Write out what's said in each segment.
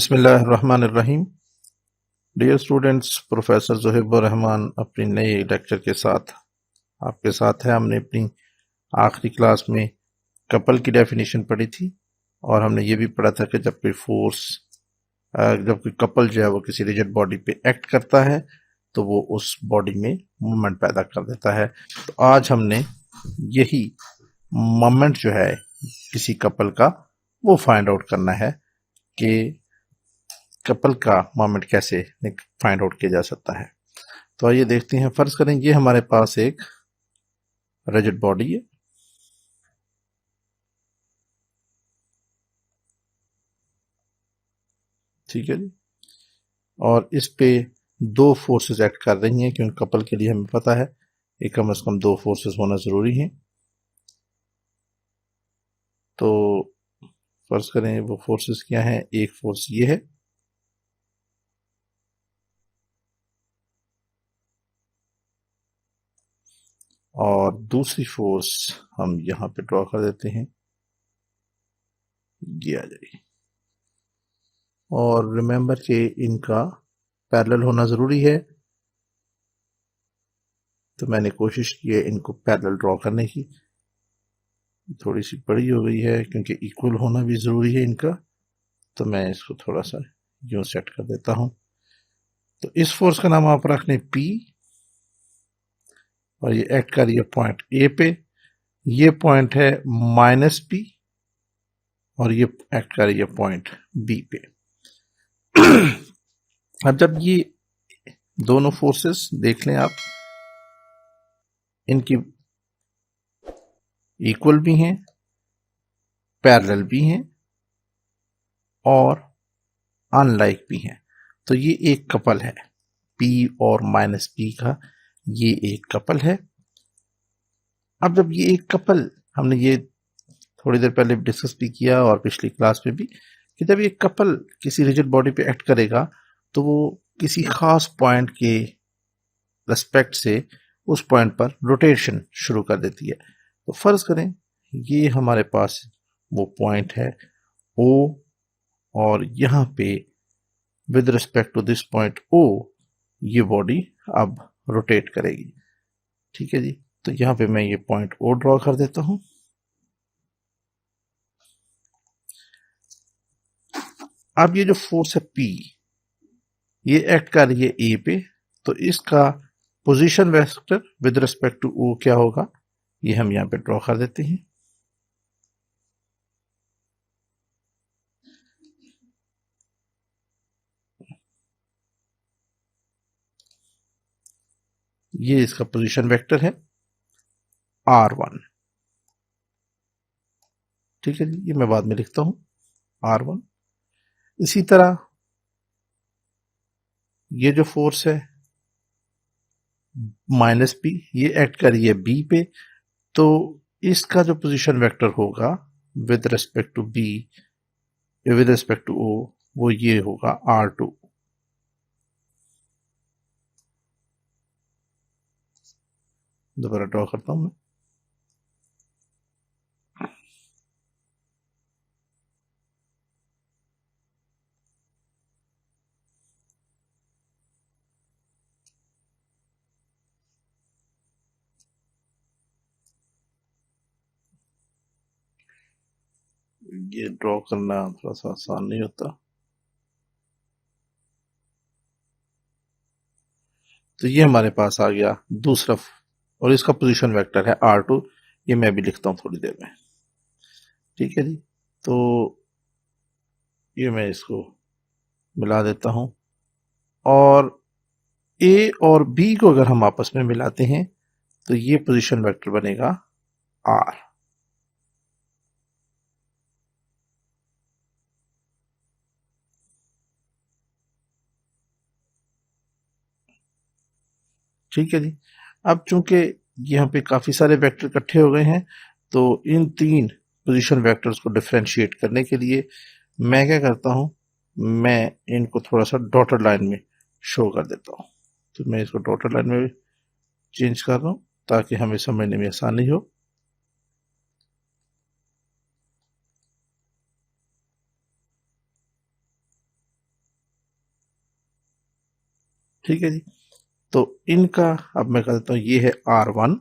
बिस्मिल्लाहिर्रहमानिर्रहीम। Dear students, professor Zuhaib Rahman अपनी नए लेक्चर के साथ आपके साथ है। हमने अपनी आखिरी क्लास में कपल की डेफिनेशन पढ़ी थी और हमने ये भी पढ़ा था कि जब कोई कपल जो है वो किसी रिजिड बॉडी पे एक्ट करता है तो वो उस बॉडी में मूवमेंट पैदा कर देता है। तो आज हमने यही मोमेंट जो है किसी कपल का वो फाइंड आउट करना है कि कपल का मोमेंट कैसे फाइंड आउट किया जा सकता है। तो आइए देखते हैं। फर्ज करें ये हमारे पास एक रिजिड बॉडी है, ठीक है जी, और इस पे दो फोर्सेस एक्ट कर रही हैं, क्योंकि कपल के लिए हमें पता है कि कम से कम दो फोर्सेस होना जरूरी है। तो फर्ज करें वो फोर्सेस क्या हैं। एक फोर्स ये है और दूसरी फोर्स हम यहां पे ड्रॉ कर देते हैं, ये आ जाएगी। और रिमेंबर कि इनका पैरेलल होना जरूरी है, तो मैंने कोशिश की है इनको पैरेलल ड्रॉ करने की। थोड़ी सी बड़ी हो गई है क्योंकि इक्वल होना भी जरूरी है इनका, तो मैं इसको थोड़ा सा यूं सेट कर देता हूं। तो इस फोर्स का नाम आप रख लें P, और ये एक्ट कर रही है पॉइंट ए पे। ये पॉइंट है -P और ये एक्ट कर रही है पॉइंट बी पे। अब जब ये दोनों फोर्सेस देख लें आप, इनकी इक्वल भी हैं, पैरेलल भी हैं और अनलाइक भी हैं, तो ये एक कपल है। P और -P का ये एक कपल है। अब जब ये एक कपल, हमने ये थोड़ी देर पहले डिस्कस भी किया और पिछली क्लास में भी, कि जब ये कपल किसी रिजिड बॉडी पे एक्ट करेगा तो वो किसी खास पॉइंट के रेस्पेक्ट से उस पॉइंट पर रोटेशन शुरू कर देती है। तो फर्ज करें ये हमारे पास वो पॉइंट है O, और यहाँ पे with respect to this point O ये बॉडी अब रोटेट करेगी, ठीक है जी। तो यहाँ पे मैं ये पॉइंट O ड्रॉ कर देता हूं। अब ये जो फोर्स है P, ये एक्ट कर रही है A पे, तो इसका position vector with respect to O क्या होगा, ये हम यहाँ पे ड्रॉ कर देते हैं। ये इसका पोजीशन वेक्टर है R1, ठीक है जी। ये मैं बाद में लिखता हूं R1। इसी तरह ये जो फोर्स है -P, ये एक्ट कर रही है B पे, तो इसका जो पोजीशन वेक्टर होगा with respect to B, with respect to O, वो ये होगा R2। दोबारा ड्रॉ करता हूं मैं। ये ड्रॉ करना थोड़ा सा आसान नहीं होता, तो ये हमारे पास आ गया दूसरा, और इसका पोजीशन वेक्टर है R2। ये मैं भी लिखता हूं थोड़ी देर में, ठीक है जी। तो ये मैं इसको मिला देता हूं, और A और B को अगर हम आपस में मिलाते हैं तो ये पोजीशन वेक्टर बनेगा R, ठीक है जी। अब चूंकि यहाँ पे काफी सारे वेक्टर इकट्ठे हो गए हैं, तो इन तीन पोजीशन वेक्टर्स को डिफरेंशिएट करने के लिए मैं क्या करता हूं, मैं इनको थोड़ा सा डॉटेड लाइन में शो कर देता हूं। तो मैं इसको डॉटेड लाइन में चेंज कर रहा हूं ताकि हमें समझने में आसानी हो। ठीक है जी। तो इनका अब मैं कहता हूं ये है R1,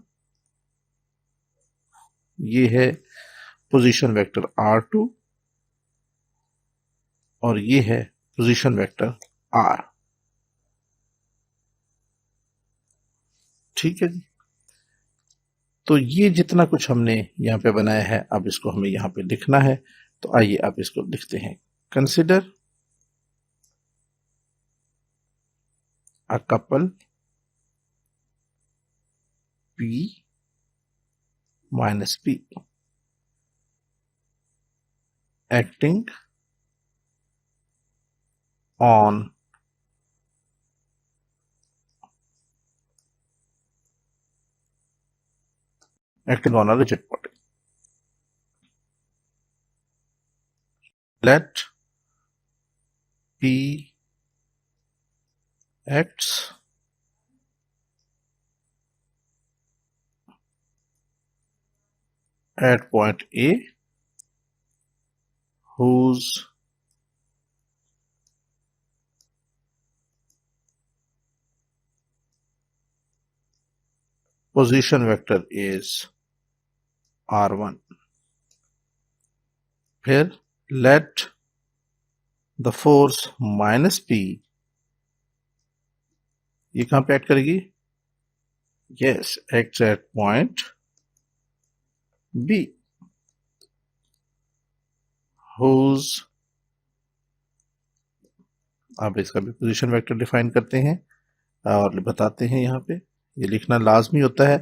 ये है पोजीशन वेक्टर R2 और ये है पोजीशन वेक्टर R। ठीक है जी। तो ये जितना कुछ हमने यहाँ पे बनाया है, अब इसको हमें यहाँ पे लिखना है। तो आइए आप इसको लिखते हैं। Consider a couple P minus P acting on a rigid body. Let P acts at point A whose position vector is R1. फिर let the force minus P, ये कहां पे एक्ट करेगी? Yes, acts at point B whose, अब इसका भी position vector define करते हैं और बताते हैं। यहाँ पे ये लिखना लाजमी होता है,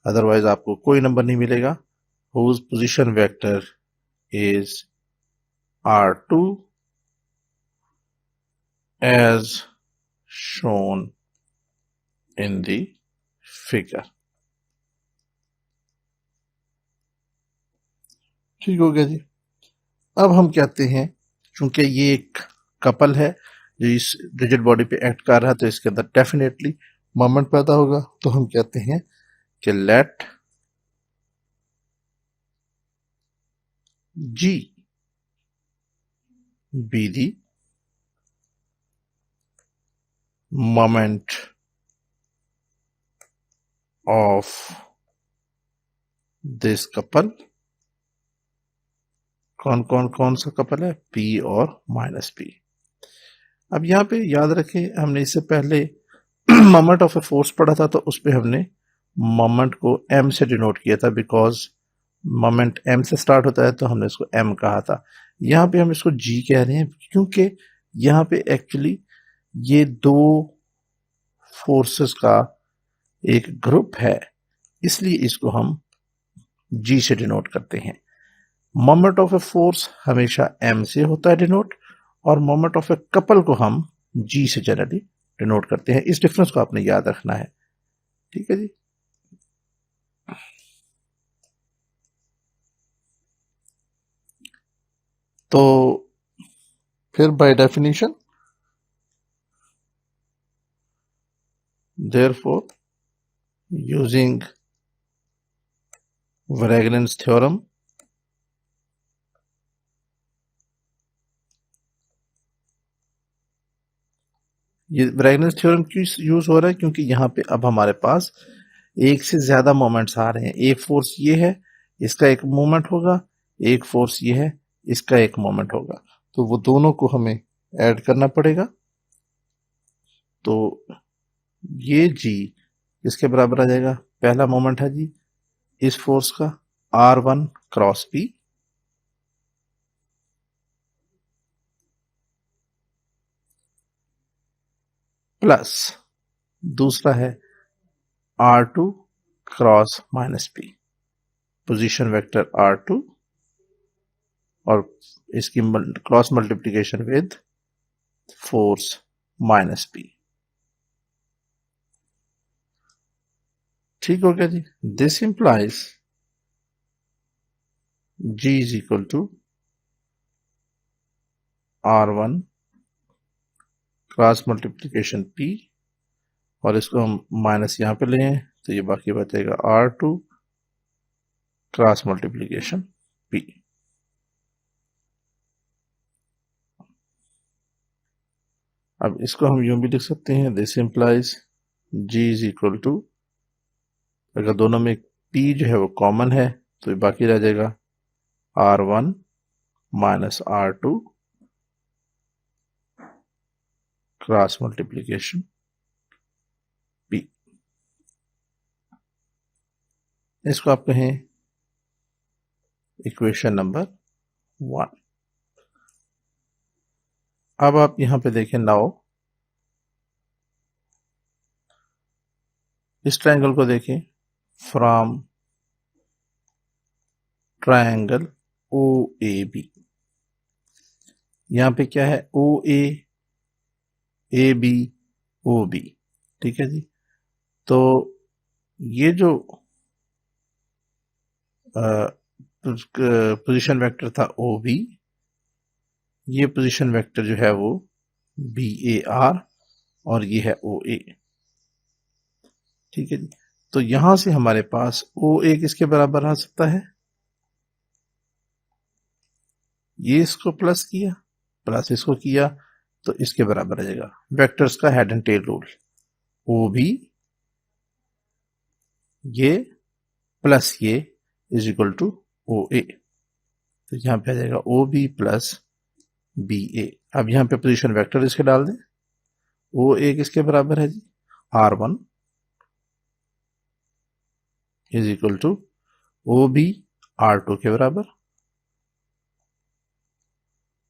अदरवाइज आपको कोई नंबर नहीं मिलेगा। whose position vector is R2 as shown in the figure। ठीक हो गया जी। अब हम कहते हैं, चूंकि ये एक कपल है जो इस रिजिड बॉडी पे एक्ट कर रहा है, तो इसके अंदर डेफिनेटली मोमेंट पैदा होगा। तो हम कहते हैं कि late G be the moment of this couple। कौन कौन कौन सा कपल है? P और माइनस P। अब यहाँ पे याद रखें, हमने इससे पहले मोमेंट ऑफ ए फोर्स पढ़ा था, तो उस पर हमने मोमेंट को m से डिनोट किया था, बिकॉज मोमेंट m से स्टार्ट होता है, तो हमने इसको m कहा था। यहाँ पे हम इसको g कह रहे हैं, क्योंकि यहाँ पे एक्चुअली ये दो फोर्सेस का एक ग्रुप है, इसलिए इसको हम g से डिनोट करते हैं। मोमेंट ऑफ ए फोर्स हमेशा m से होता है डिनोट, और मोमेंट ऑफ ए कपल को हम g से जनरली डिनोट करते हैं। इस डिफरेंस को आपने याद रखना है। ठीक है जी। तो फिर by definition, therefore using Varagne's theorem, ये वैगनस थ्योरम क्यों यूज हो रहा है? क्योंकि यहाँ पे अब हमारे पास एक से ज्यादा मोमेंट्स आ रहे हैं। एक फोर्स ये है, इसका एक मोमेंट होगा, एक फोर्स ये है, इसका एक मोमेंट होगा, तो वो दोनों को हमें ऐड करना पड़ेगा। तो ये जी इसके बराबर आ जाएगा, पहला मोमेंट है जी इस फोर्स का R1 क्रॉस P, प्लस दूसरा है R2 cross minus P, position vector R2 और इसकी cross multiplication with force minus P। ठीक हो गया जी। This implies G is equal to R1 cross multiplication P, और इसको हम माइनस यहां पे लें तो ये बाकी बचेगा R2 क्रॉस मल्टीप्लीकेशन P। अब इसको हम यूं भी लिख सकते हैं, this implies g is equal to, अगर दोनों में p जो है वो कॉमन है तो बाकी रह जाएगा r1 minus r2 cross multiplication p। इसको आप कहें इक्वेशन नंबर 1। अब आप यहां पे देखें, नाउ इस ट्रायंगल को देखें, from triangle O A B, यहां पे क्या है, ओ ए बी ओ बी, ठीक है जी। तो ये जो पोजीशन वेक्टर था ओ बी, ये पोजीशन वेक्टर जो है वो बी ए आर, और ये है ओ ए, ठीक है जी। तो यहां से हमारे पास ओ ए किसके बराबर आ सकता है, ये इसको प्लस किया, प्लस इसको किया, तो इसके बराबर आ जाएगा। वेक्टर्स का head and tail rule, O B ये प्लस ये is equal to O A, तो यहां पे आ जाएगा O B plus B A. अब यहां पे पोजीशन वेक्टर इसके डाल दें, ओ ए किसके बराबर है जी, r1 is equal to O B r2 के बराबर,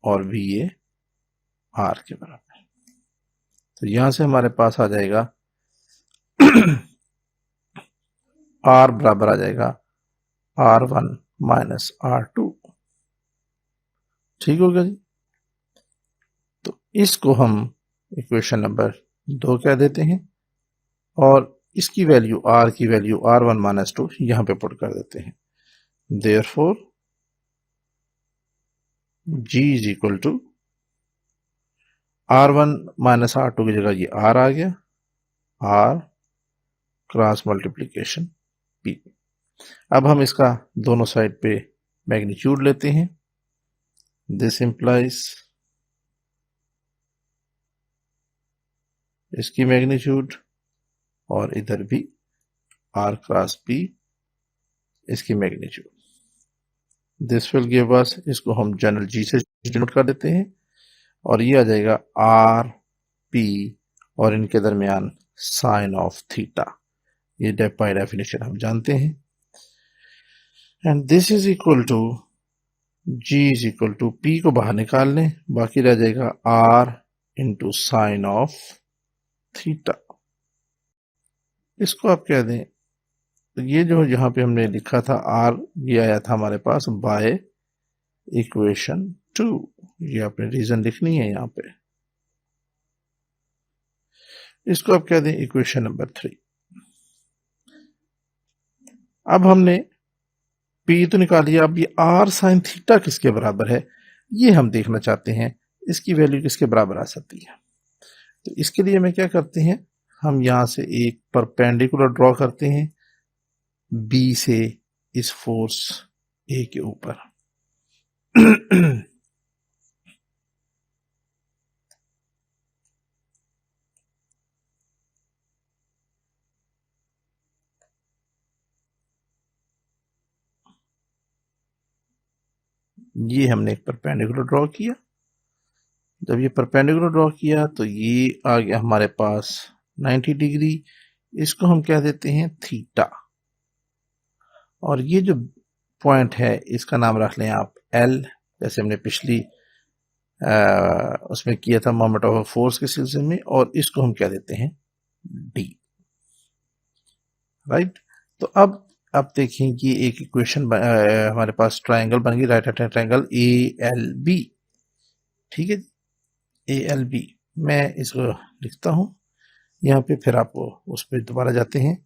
और बी ए r के बराबर। तो यहां से हमारे पास आ जाएगा r बराबर आ जाएगा r1 माइनस r2, ठीक हो गया जी। तो इसको हम इक्वेशन नंबर 2 कह देते हैं, और इसकी वैल्यू r की वैल्यू r1 माइनस 2 यहां पे पुट कर देते हैं। Therefore g is equal to r1 minus r2 की जगह ये r आ गया, r क्रॉस मल्टीप्लीकेशन p। अब हम इसका दोनों साइड पे मैग्नीट्यूड लेते हैं, दिस इंप्लाइज इसकी मैग्नीट्यूड, और इधर भी r क्रॉस p इसकी मैग्नीट्यूड, दिस विल गिव अस, इसको हम जनरल g से डिनोट कर देते हैं, और ये आ जाएगा r p और इनके दरमियान साइन ऑफ थीटा, ये बाय डेफिनेशन हम जानते हैं। And this is equal to g is equal to p को बाहर निकाल लें, बाकी रह जाएगा r into sine of theta. इसको आप कह दें, तो ये जो यहां पे हमने लिखा था r, ये आया था हमारे पास बाय इक्वेशन 2, ये आपने रीजन लिखनी है यहां पे। इसको आप कह दें इक्वेशन नंबर 3। अब हमने p तो निकाल लिया, अब ये r साइन थीटा किसके बराबर है ये हम देखना चाहते हैं, इसकी वैल्यू किसके बराबर आ सकती है। तो इसके लिए मैं क्या करते हैं, हम यहां से एक परपेंडिकुलर ड्रॉ करते हैं b से इस फोर्स a के ऊपर। ये हमने एक परपेंडिकुलर ड्रॉ किया, जब ये परपेंडिकुलर ड्रॉ किया तो ये आ गया हमारे पास 90 डिग्री, इसको हम कह देते हैं थीटा, और ये जो पॉइंट है इसका नाम रख लें आप L, जैसे हमने पिछली उसमें किया था मोमेंट ऑफ फोर्स के सिलसिले में, और इसको हम कह देते हैं D, राइट। तो अब आप देखें कि एक इक्वेशन हमारे पास ट्रायंगल बन गई, राइट हैंड ट्रायंगल ALB, ठीक है, ALB। मैं इसको लिखता हूं यहाँ पे, फिर आप उस पर दोबारा जाते हैं।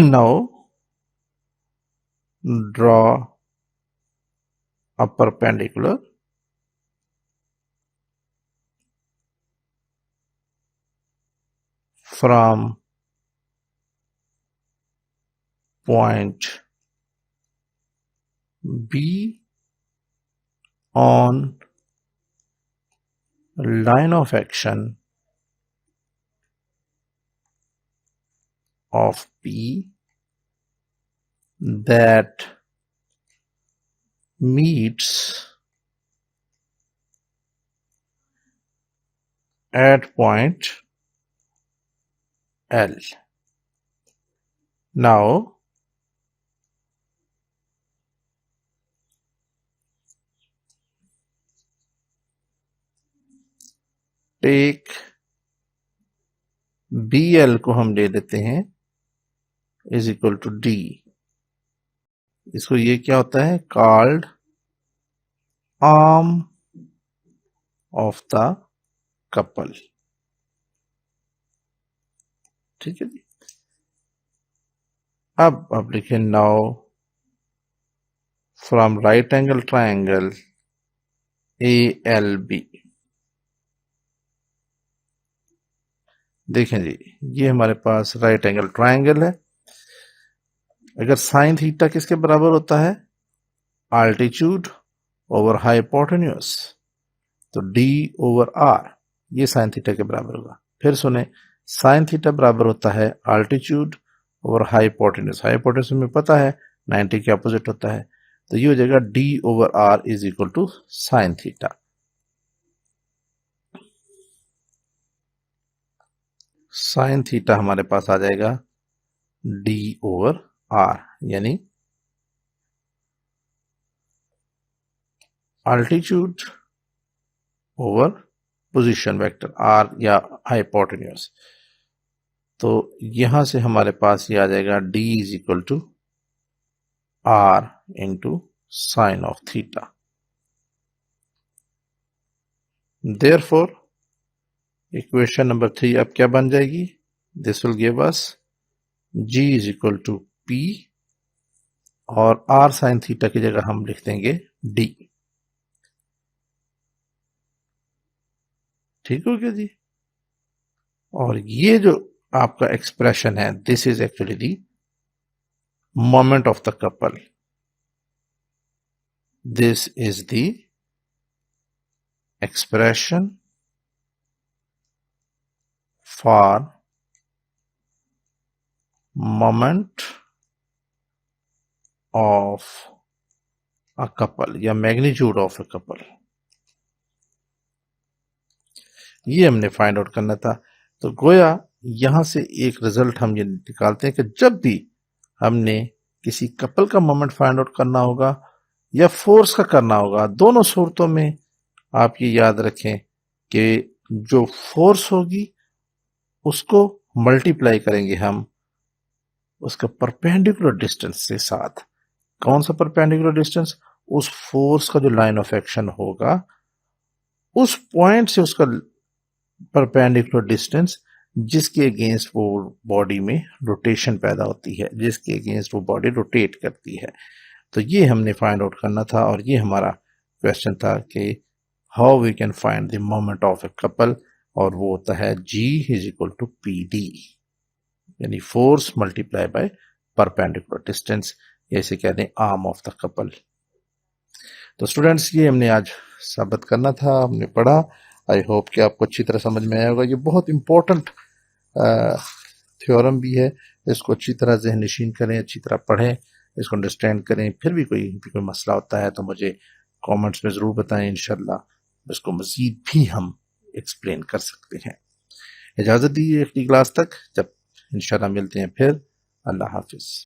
Now draw a perpendicular from point B on line of action of P that meets at point L. Now, take BL को हम ले लेते हैं इज इक्वल टू D. इसको ये क्या होता है? Called arm of the couple. ठीक है जी. अब लिखें now from right angle triangle ALB. देखें जी, ये हमारे पास राइट एंगल ट्रायंगल है. अगर साइन थीटा किसके बराबर होता है? Altitude over hypotenuse. तो D ओवर R ये साइन थीटा के बराबर होगा. फिर सुने, साइन थीटा बराबर होता है आल्टीट्यूड ओवर हाइपोटेन्यूज. हाइपोटेन्यूज में पता है 90 के अपोजिट होता है. तो ये हो जाएगा D over R is equal to sine theta. Sine theta हमारे पास आ जाएगा D ओवर R, यानी altitude over position vector R या हाइपोटेन्यूज. तो यहां से हमारे पास ये आ जाएगा D is equal to R into sine of theta. Therefore equation number 3 अब क्या बन जाएगी? This will give us G is equal to P और R साइन थीटा की जगह हम लिख देंगे D. ठीक हो गया जी. और ये जो आपका एक्सप्रेशन है, this is actually the moment of the couple. This is the expression for moment of a couple या मैग्नीट्यूड ऑफ अ कपल. ये हमने फाइंड आउट करना था. तो गोया यहां से एक रिजल्ट हम ये निकालते हैं कि जब भी हमने किसी कपल का मोमेंट फाइंड आउट करना होगा या फोर्स का करना होगा, दोनों सूरतों में आप ये याद रखें कि जो फोर्स होगी उसको मल्टीप्लाई करेंगे हम उसका परपेंडिकुलर डिस्टेंस के साथ. कौन सा परपेंडिकुलर डिस्टेंस? उस फोर्स का जो लाइन ऑफ एक्शन होगा उस पॉइंट से उसका परपेंडिकुलर डिस्टेंस जिसके अगेंस्ट वो बॉडी में रोटेशन पैदा होती है, जिसके अगेंस्ट वो बॉडी रोटेट करती है. तो ये हमने फाइंड आउट करना था और ये हमारा क्वेश्चन था कि how we can find the moment of a couple, और वो होता है G is equal to PD, यानी force multiply by perpendicular distance, जैसे कहते हैं आर्म ऑफ द कपल. तो स्टूडेंट्स, ये हमने आज साबित करना था, हमने पढ़ा. आई होप कि आपको अच्छी तरह समझ में आया होगा. ये बहुत इंपॉर्टेंट थ्योरम भी है. इसको अच्छी तरह ज़हन नशीन करें, अच्छी तरह पढ़ें, इसको अंडरस्टैंड करें. फिर भी कोई मसला होता है तो मुझे कमेंट्स में ज़रूर बताएं. इंशाल्लाह इसको मज़ीद भी हम एक्सप्लेन कर सकते हैं. इजाज़त दीजिए अगली क्लास तक, जब इंशाल्लाह मिलते हैं फिर. अल्लाह हाफिज़.